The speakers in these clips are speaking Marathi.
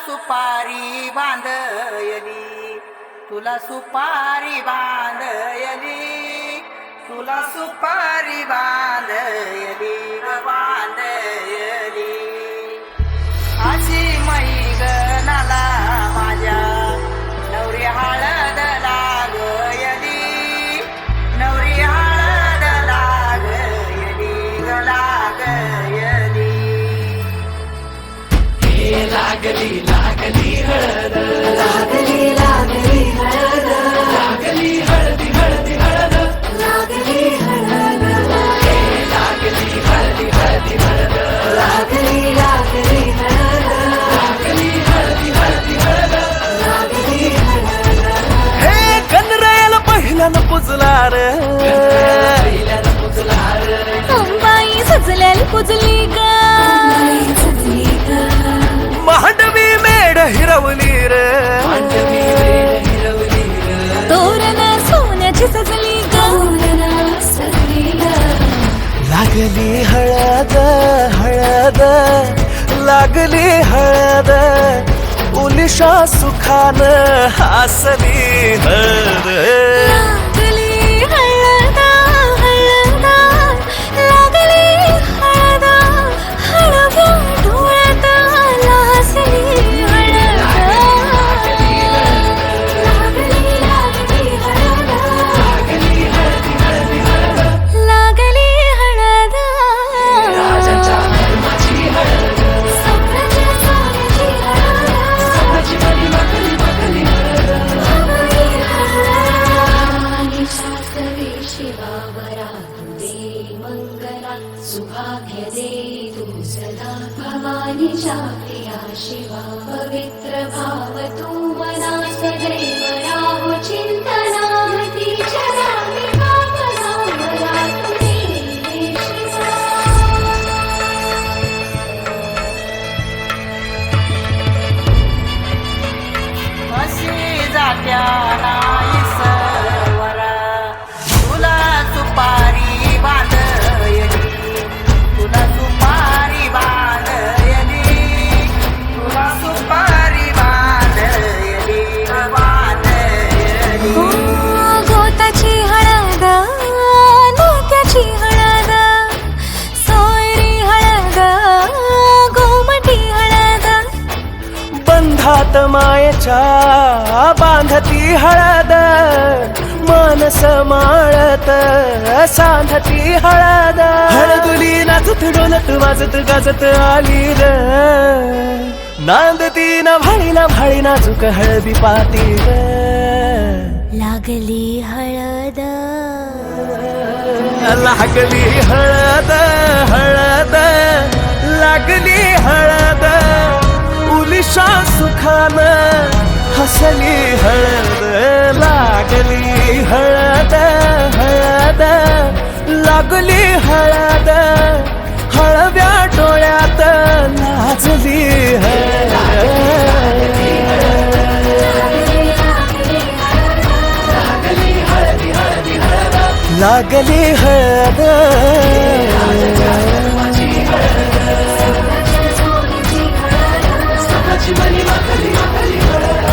सुपारी बांधयली, तुला सुपारी बांधयली, तुला सुपारी बांधयली बांधयली. अशी मैगनाला माझ्या नवरी हळद लागयली, नवरी हळद लागयली लागयली. हे लागली लागली हळद, लागली लागली हळद, लागली हळदी हळदी हळद, लागली हळद, हे लागली हळदी हळदी हळद, लागली लागली हळद, लागली हळदी हळदी हळद. लागली हळद. हे कनरायाला पहिल्यानं पुजला रे, पहिल्यानं पुजला रे, अंबाई सजल्याला पुजली ग, बाई सजली ग, मांडवी मेढ हिरवली रे, मांडवी वेल हिरवली रे, तोरण सोन्याची सजली ग, तोरणा सजली ग. लागली हळद हळद, लागली हळद, उलिशा सुखान हसली हळद. लागली हळद हळद, लागली हळद, हळव्या डोळ्यात लाजली हळद. लागली लागली हळद, लागली हळदी हळदी हळद, लागली हळद. राजाच्या धर्माची हळद, स्वप्नाच्या सोन्याची हळद, स्वप्नाची मणी माखली माखली हळद. हवाई हळद. आणि शास्त्रवे शिवावरा तू दे मंगला, सुभाग्य दे तू सदा. भवानीच्या प्रिया शिवा पवित्र भाव तू मना सदैव राहो चिंतना. तिच्या नामी भावना मला तू दे शिवा. अशी जात्या नाही सवरा, तुला सुपारी बांधयली, तुला सुपारी बांधयली, तुला सुपारी बांधयली बांधयली. गोताची हळद, नोत्याची हळद, सोयरी हळद, गोमटी हळद, बंधात मायेच्या बांधती हळद, मानस माळत सांधती हळद. हळदुली नाचत डोलत वाजत गाजत आली र, नांदती न भाळी नाजूक हळदी पाती र. लागली हळद. लागली हळद हळद, लागली हळद, उलिशा सुखान हसली हळद. लागली हळद हळद, लागली हळद, हळव्या डोळ्यात लाजली हळद. लागली हळदी हळदी हळद, लागली हळद. धर्माची हळद, स्वप्नाची मणी माखली माखली हळद.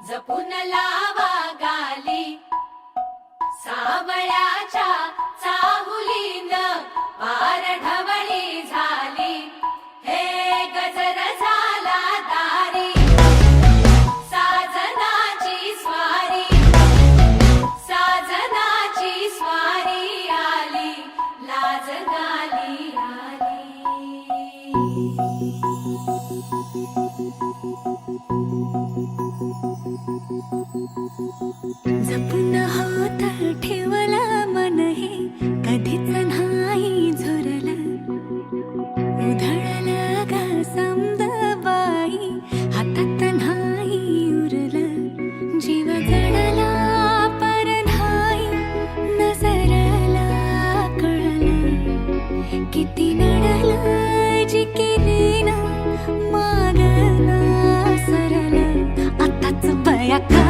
जपून लावा गाली सावळ्याच्या चाहुलीन पार ढवळी झाली हे गजर झाला दारी साजनाची स्वारी आली लाज गाली जपून होत ठेवला मन हे कधीच नाही झुरलं उधळलं ग समद बाई हातात नाही उरलं जीव जडला पर नाही नजरला कळलं किती नडलं जिकिरी ना मागना सरलं आताच बया का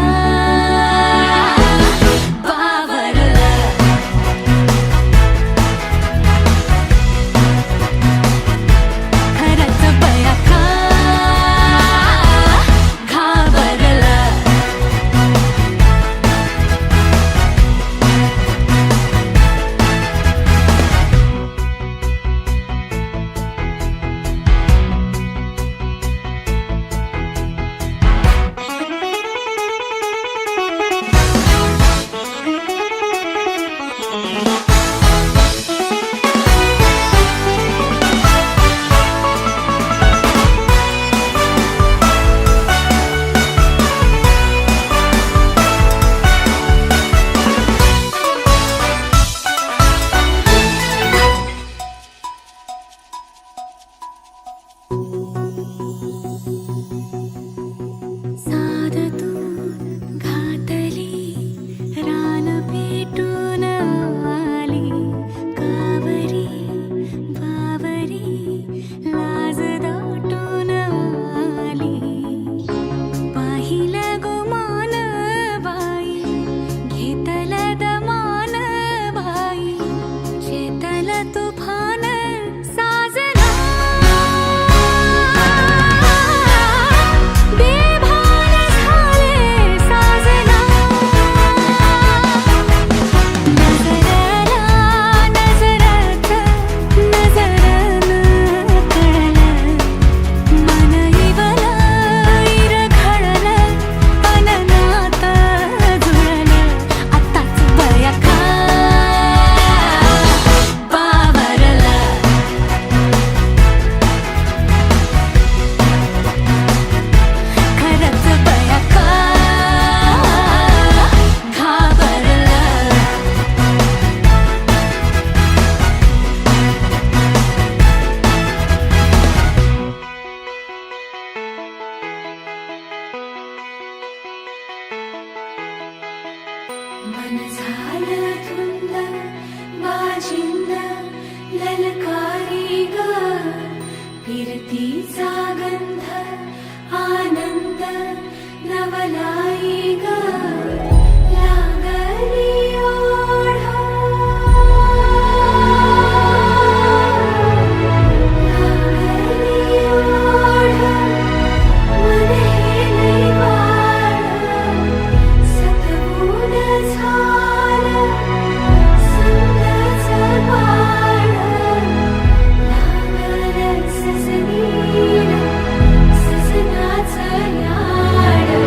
मन झालं धुंद बाजिंद ललकारी ग फिरतीचा गंध आनंद नवलाई ग लागली ओढ लागली ओढ मन हे वाढ सतबूड झालं समजाचं बाळ लागलं सजनीला सजनाचं याड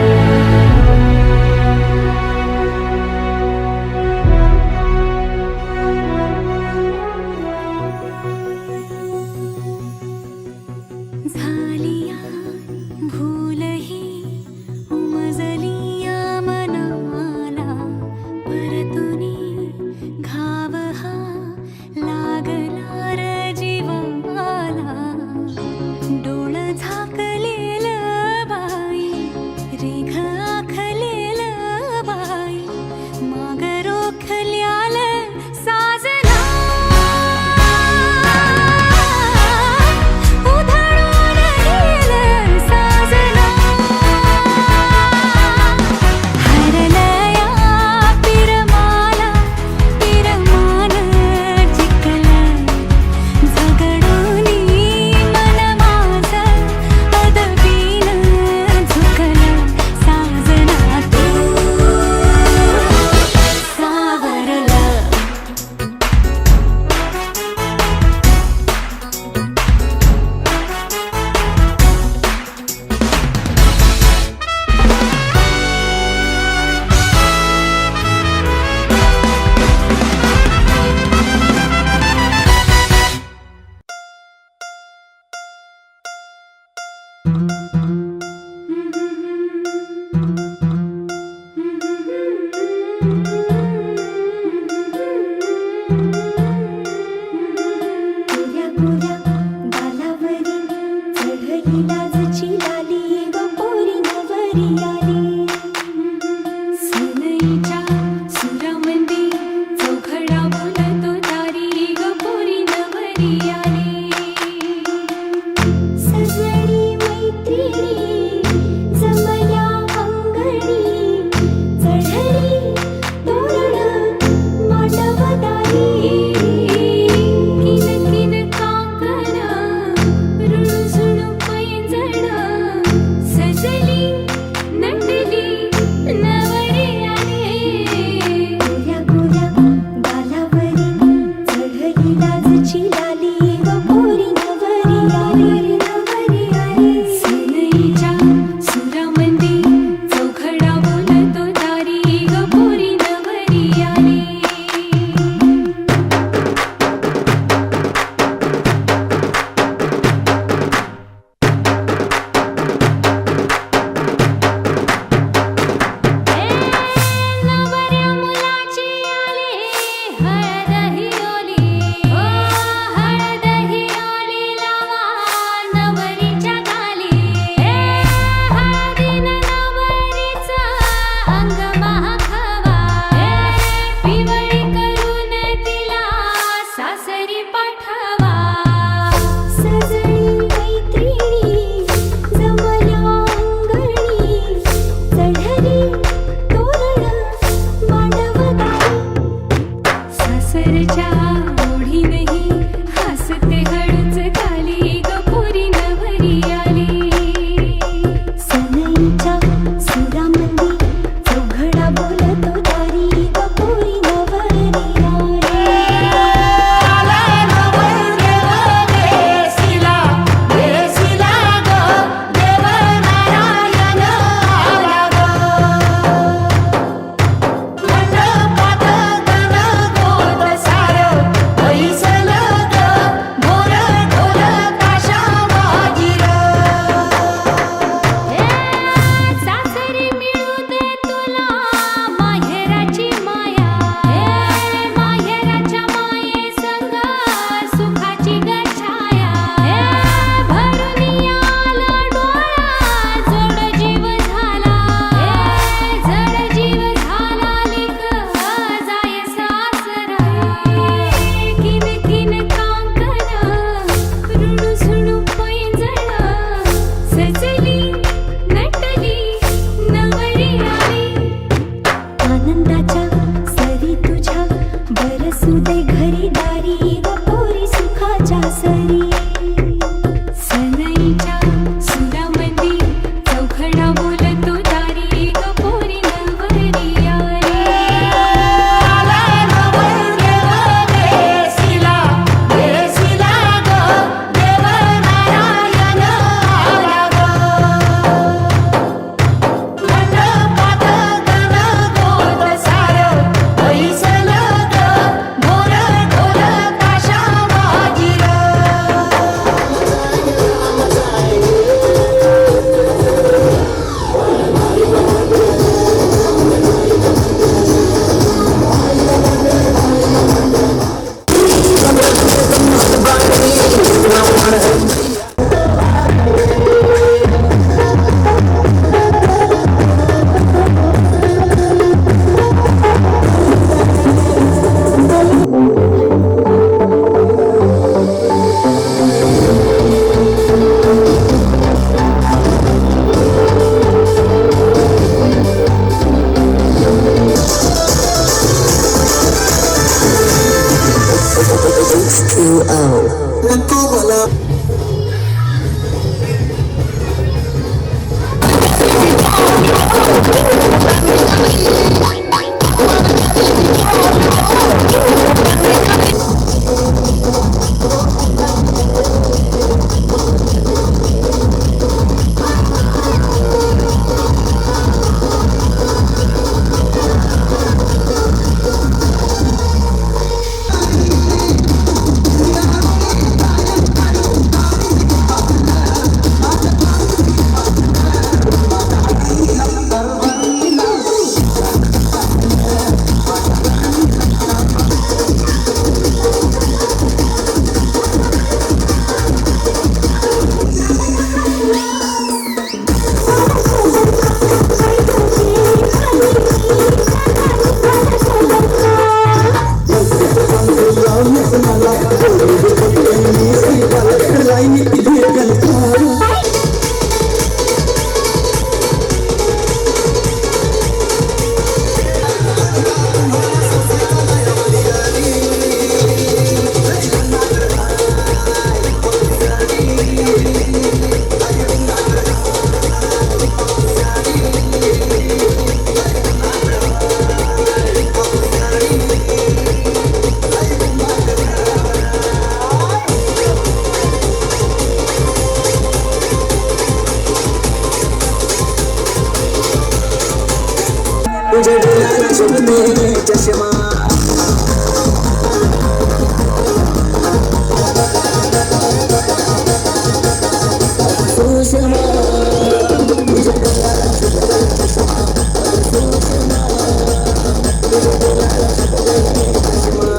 नवरी आली सजनी मैत्रिणी जमल्या अंगणी चढली तोरण मांडवदारी किन किन काकण रुणझुण पैंजण सजली नटली नवरी आली गोऱ्या गोऱ्या गालावरी चढली लाजची लाली व पोरी नवरी आली नवरी आली सनईच्या सुरामंदी चौघडा बोलतो दारी ग पोरी नवरी आली नवऱ्या मुलाची आली हळद ही ओली ओ हळद ही ओली लावा नवरीच्या गाली हळदीनं नवरीचं अंग महाखवा पिवळी करून तिला सासरी पाठवा सजनी मैत्रिणी जमल्या अंगणी चढली तोरण मांडवदारी सासरच्या ओढीनही हसते हळूच खाली ग पोरी नवरी आली सनईच्या सुरामंदी चौघडा बोलतो दारी ग पोरी नवरी आली आला नवरदेव देशीला देशीला ग देव नारायण आला ग मंडपात गणगोत सारं बैसलं ग मोर ढोल काशा वाजिलं सासरी मिळू दे तुला माहेराची माया माहेराच्या माये संग सुखाची गछाया भरून आला डोळा जड जीव झाला जड जीव झाला लिक जाय सासरा किन किन कांकण रुणझुण पैंजण सजली नटली नवरी आली आनंदाच्या सरी तुझ्या बरसू दे घरी दारी व पोरी सुखाच्या सरी सनईच्या सुरामंदी चौघडा बोलतो दारी ग पोरी नवरी आली आला नवरदेव देशीला देशीला ग देव नारायण आला ग मंडपात गणगोत सारं बैसलं ग मोर ढोल काशा वाजिलं में चष्मा सुषमा तुझ्या डोळ्याला चुकले चष्मा सुषमा तुझ्या डोळ्याला चुकले चष्मा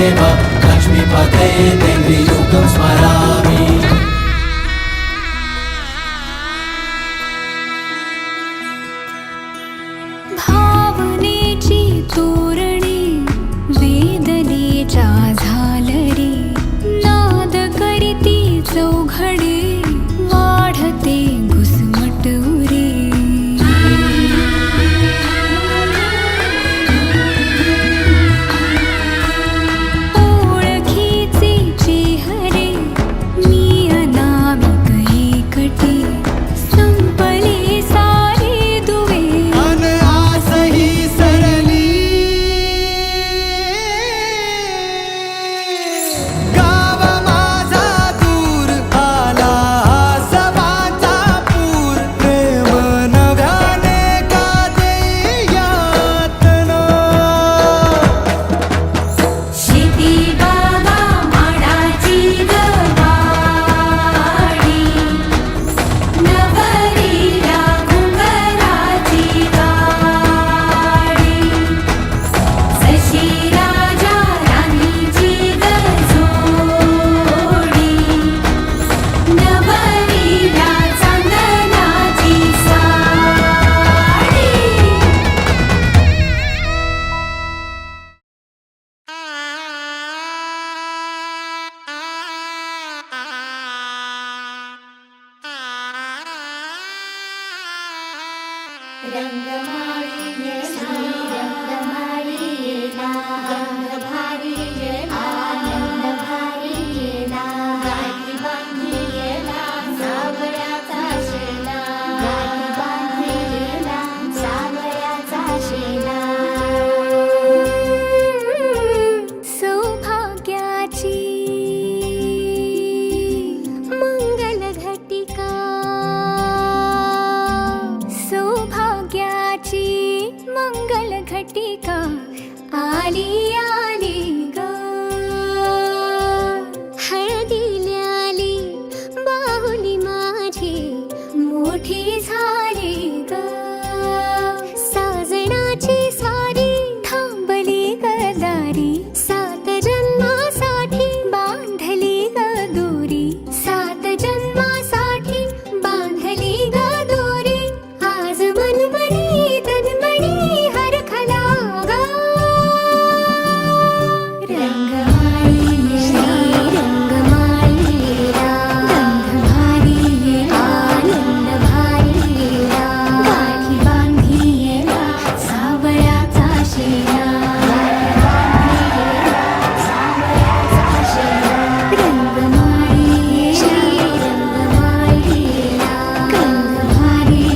देव लक्ष्मीपते देवी युगं स्मरामि भावनेची तोरणे वेदनेच्या झालरी नाद करीती चौघडे वाढते घुसमटुरी ओळखीचे चेहरे मी अनामिक एकटी संपले सारे दुवे शेती बाबा माडाची गवाडी नवरीला घुंगराची गाडी सशी राजा राणीची गजोडी नवरीला चांदणाची साडी रंगमाळी रंगमाळी गंधभारी आनंद भारी गाठी बांधी सावळ्याचा शेला गाठी बांधी सावळ्याचा शेला सौभाग्याची मंगल घटिका सौभाग्याची मंगल घटिका आली आली ग हळदीला आली बाहुली माझी मोठी झाली ग साजणाची सारी थांबली गदारी 7 जन्मासाठी बांधली ग दोरी 7 जन्मासाठी बांधली ग दोरी आज मनमणी तन्मणी हरखला ग रंगमाळी रंगमाळी गंधभारी आनंद भारी गाठी बांधी सावळ्याचा शेला रंगमाळी रंगमाळी गंधभारी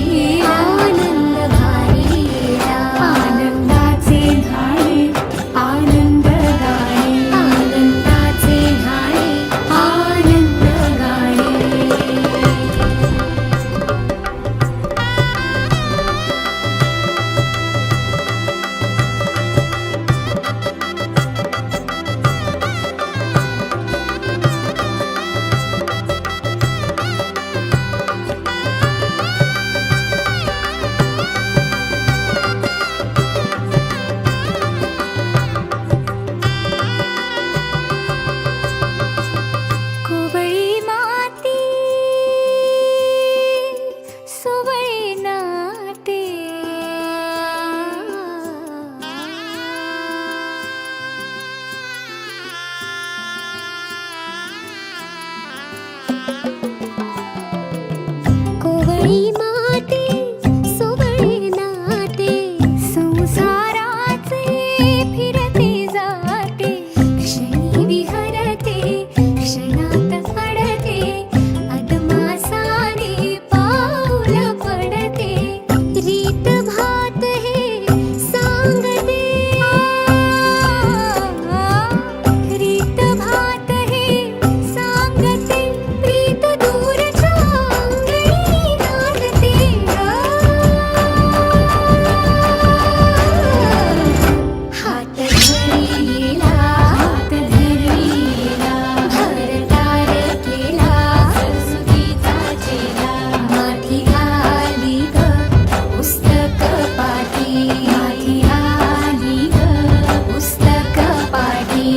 आनंद भारी आनंदाचे धाळे आनंद गाणे आनंदाचे धाळे आनंद गाणे कोवळी माती सुवळी नाते कोवळी माती सुवळी नाते संसाराचे फिरते जाते क्षणी विहरते क्षणात अडते अदमासाने पाऊल पडते रीत भात हे सांगते रीत भात हे सांगते प्रीत दूरच्या अंगणी नांदते हात धरीला भरतार केला सरस्वतीचा चेला माठी आली ग पुस्तक पाठी माठी आली ग पुस्तक पाठी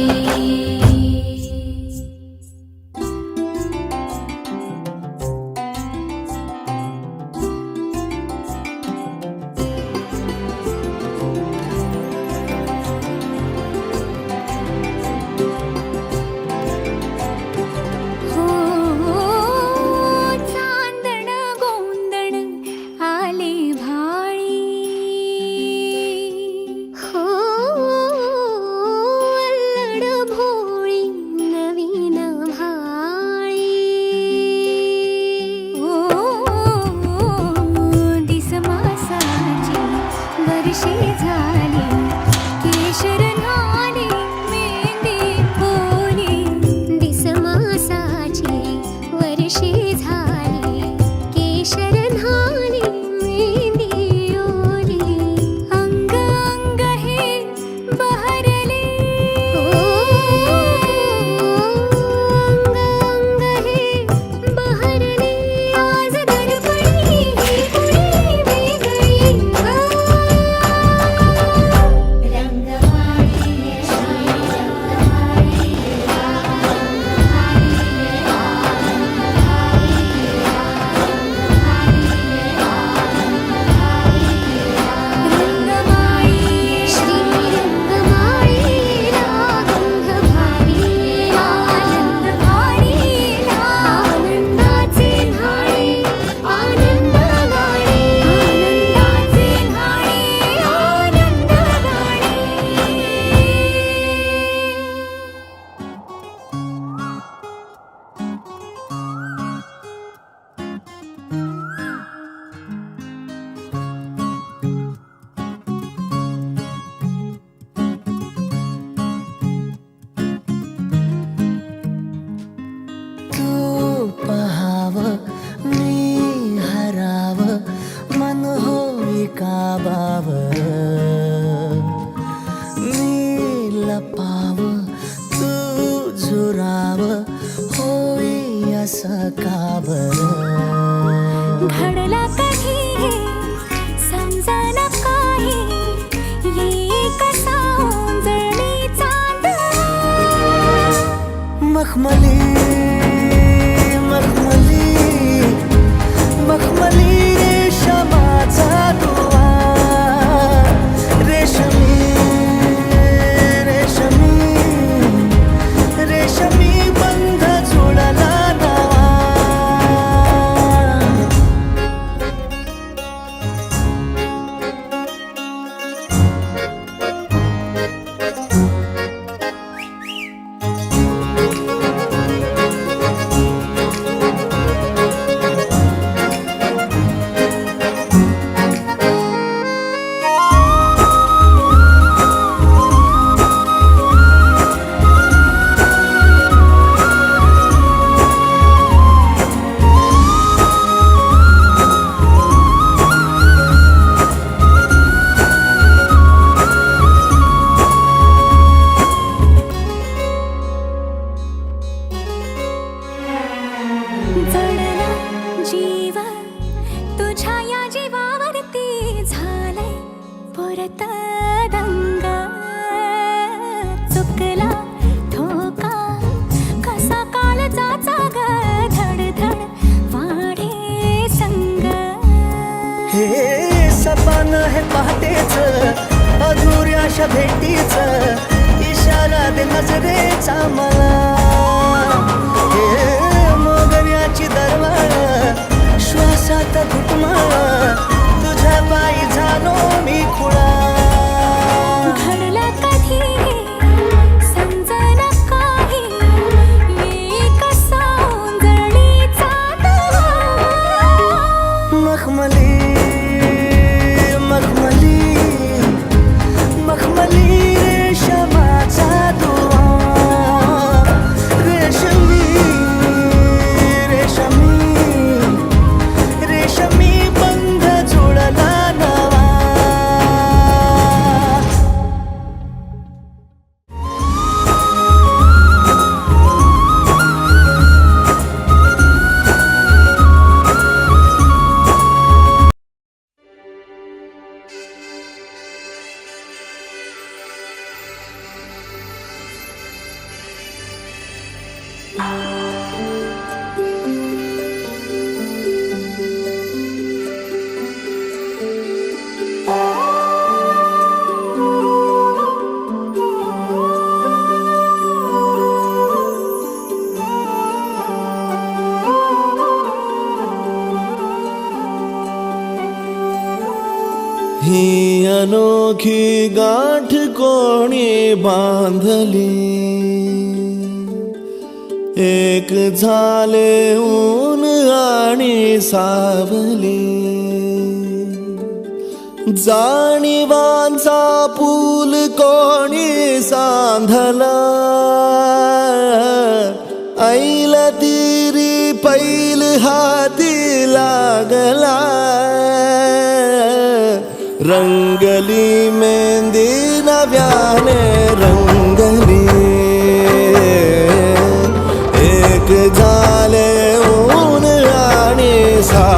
लपाव तू झुराव होई असं का बरं घडला कधी हे समजना काही ये कसा ओंजळी चांद मखमली मखमली मखमली रेशमाचा दुवा रेशमी रेशमी रेशमी बंध जुळला नवा जडला जीव तुझ्या या जीवावरती झालंय परत दंग चुकला ठोका कसा काळजाचा ग धडधड वाढे संग हे सपन है पहाटेच अधुऱ्याशा भेटीच इशारा दे नजरेचा मला हे मोगऱ्याची दरवाळ श्वासात घुटमाळ तुझ्या पायी झालो मी खुळा घडला कधी समजना काही ये कसा ओंजळीचा दवा मखमली मखमली मखमली रेशमाचा दुवा रेशमी रेशमी रेशमी बंध जुळला नवा ही अनोखी गाठ कोणी बांधली एक झाले ऊन आणि सावली जाणीवांचा पूल कोणी सांधला ऐल तिरी पैल हाती लागला रंगली मेहंदी नव्याने रंगली एक झाले ऊन आणि सावली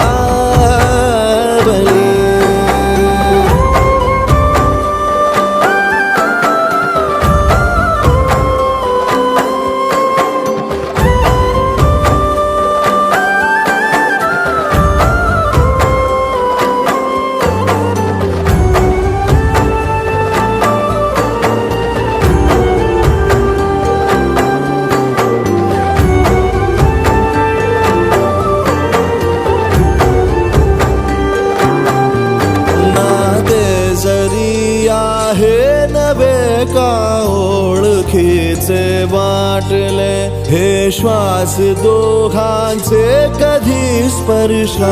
ओळखीचे वाटले हे श्वास दोघांचे कधी स्पर्शाविनाही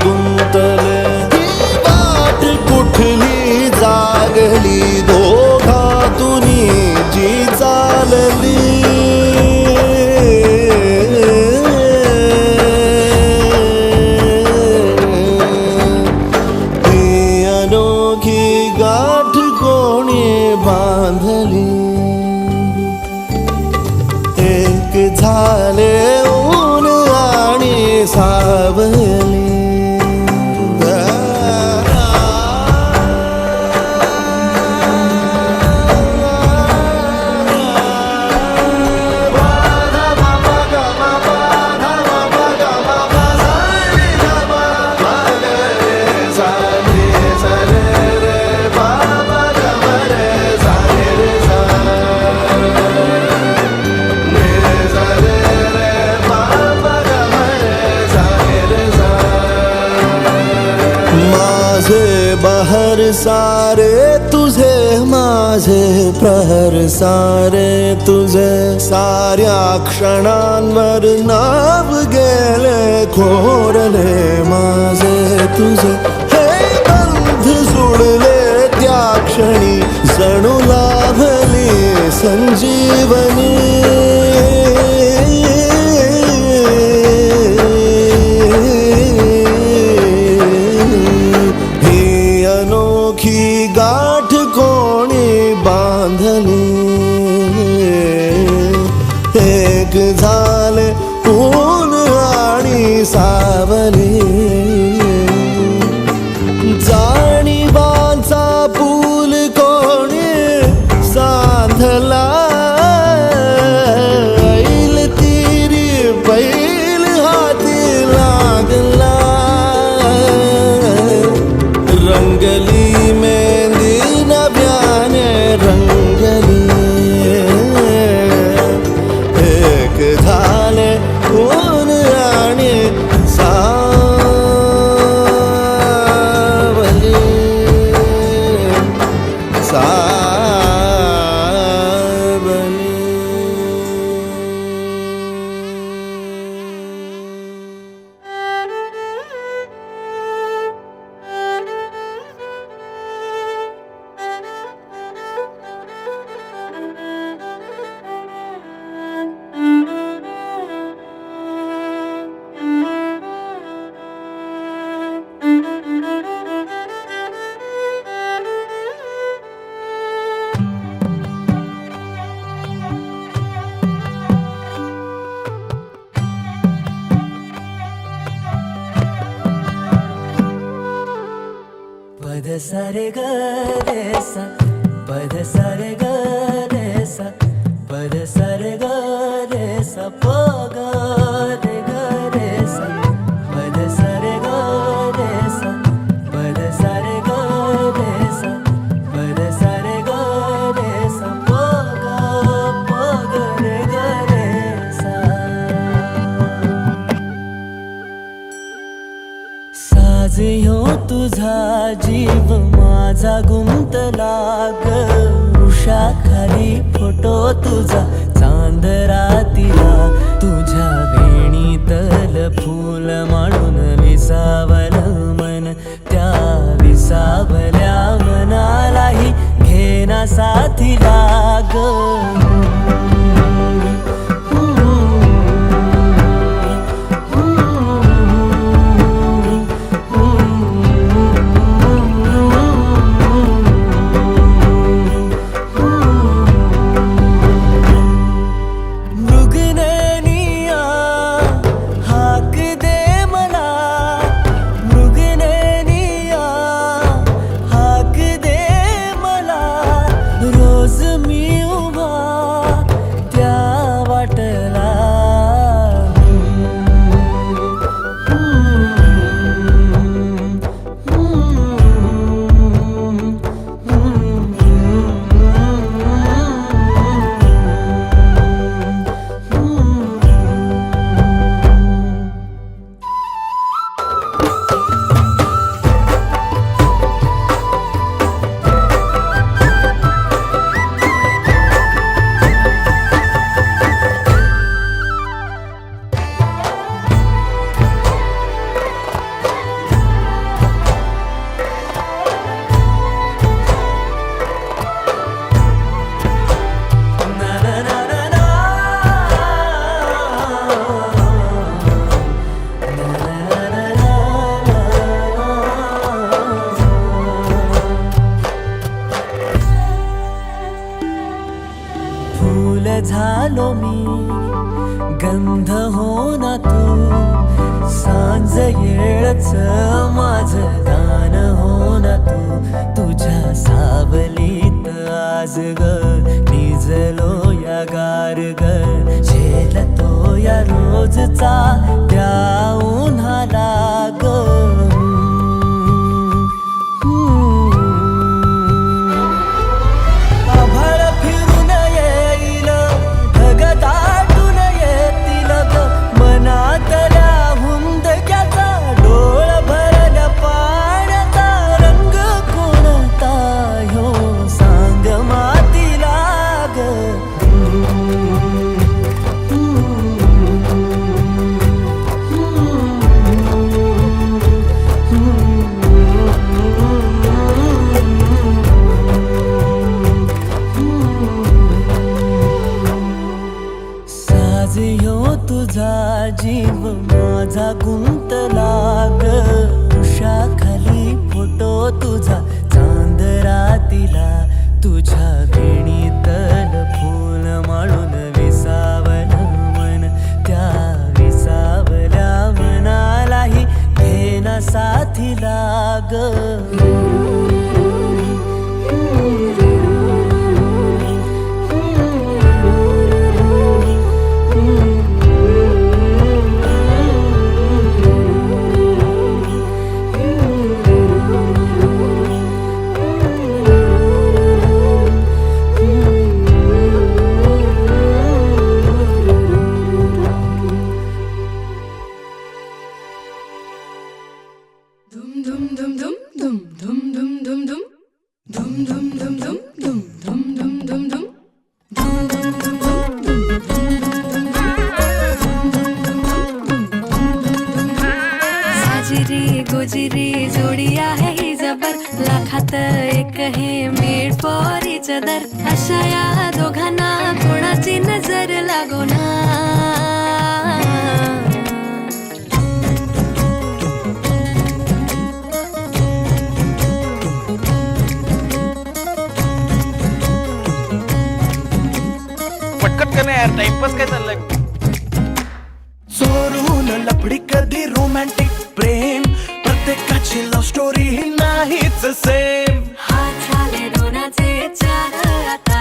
गुंतले ही वाट कुठली जागली दोघातुनी जी चालली ही अनोखी गाठ कोणी बांधली माझे प्रहर सारे तुझे साऱ्या क्षणांवर नाव गेले खोरले माझे तुझे हे बंध जुळले त्या क्षणी जणू लाभली संजीवनी ही अनोखी गाठ कोणी बांधली एक झाले ऊन आणि सावली जाणीवांचा पूल कोणी सांधला ऐल तिरी बैल हाती लागला रंगली मेहंदी नव्याने रंगली एक झाले ऊन आणि सावली पद सारे ग रे सा पद सारे ग रे सा पद सारे ग रे सा प ग रे ग रे सा पद सारे ग रे सा पद सारे ग रे सा पद सारे ग रे सा प ग रे ग रे सा साज ह्यो तुझा जीव माझा गुंतला ग उषा खाली फोटो तुझा चांदरातीला तुझ्या वेणीतल फूल मांडून विसावल मन त्या विसावल्या मनालाही घेना साथीला ग झालो मी गंध हो ना तू सांज येळच माझ गान हो ना तू तुझ्या सावलीत आज ग निजलो या गार ग झेलतो या रोजचा त्या उन्हाला ग जीव माझा गुंतला ग उषाखाली फोटो तुझा चांद रातीला तुझ्या वेणीतल फूल माळून विसावलं मन त्या विसावल्या मनालाही घेना साथीला ग साजिरी गोजिरी जोडी आहे ही जबर लाखात एक हे मेड फॉर इच अदर अशा या दोघांना कोणाची नजर लागो ना पटकन का नाही यार, टाइमपास काय चाललंय? चोरून लपडी कधी रोमॅन्टिक प्रेम प्रत्येकाची लव्ह स्टोरी ही नाहीच सेम हात झाले दोनाचे चार आता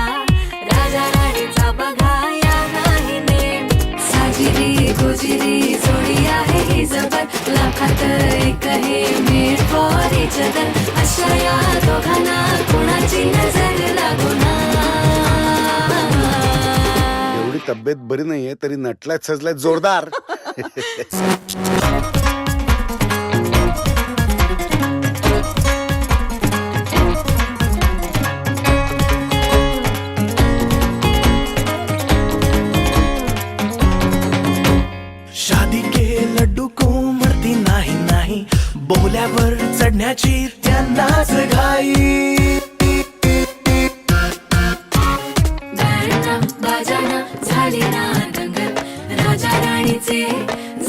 राजा राणीचा बघा या नाही नेम साजिरी गोजिरी जोडी आहे ही जबर लाखात एक हे मेड फॉर इच अदर अशा या दोघांना कोणाची नजर लागो ना एवढी तब्येत बरी नाहीये तरी नटलाय सजलाय जोरदार. शादी के लड्डू को मरती नाही नाही बोल्यावर चढण्याची त्यांनाच घाई गाणं बाजाना झाली ना दंगल राजा राणीचे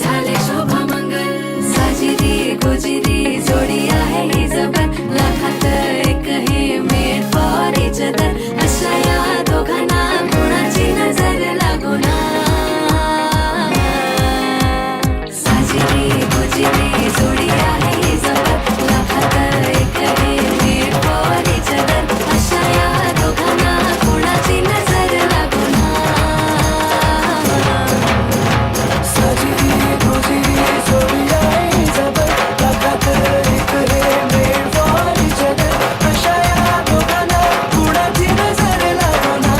झाले शोभा मंगल साजिरी गोजिरी जोडी आहे ही जबर लाखात एक हे मेड फॉर इच अदर अशा या दोघांना कोणाची नजर लागो ना साजिरी गोजिरी जोडी आहे ही जबर लाखात एक हे मेड फॉर इच अदर अशा या दोघांना कोणाची नजर लागो ना साजिरी गोजिरी जोडी आहे जबर लाखात एक हे मेड फॉर इच अदर अशा या दोघांना कुणाची नजर लागो ना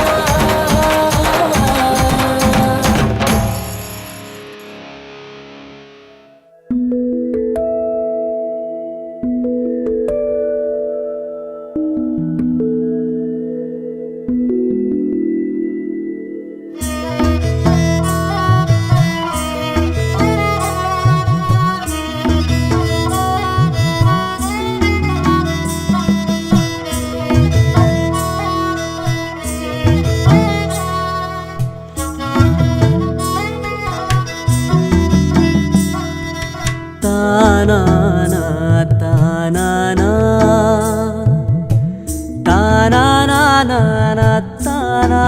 तानाना तानाना तानाना ताना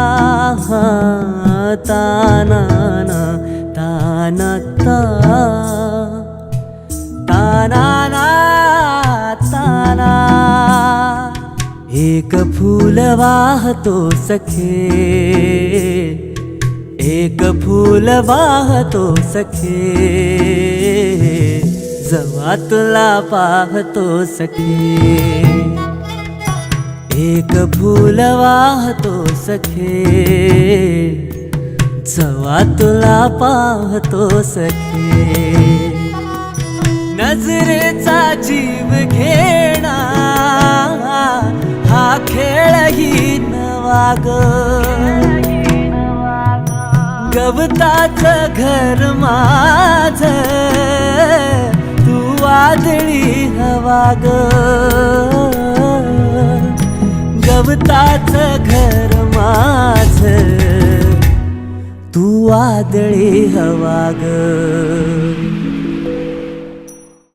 तानाना ताना तानाना ताना एक फूल वाहतो सखे एक फूल वाहतो सखे जवा तुला पाहतो सखे एक फूल वाहतो सखे जवा तुला पाहतो सखे नजरेचा जीव घेणा हा खेळही नवा ग गवताचं घर माझं तू वादळी हवा ग गवताचं घर माझं तू वादळी हवा ग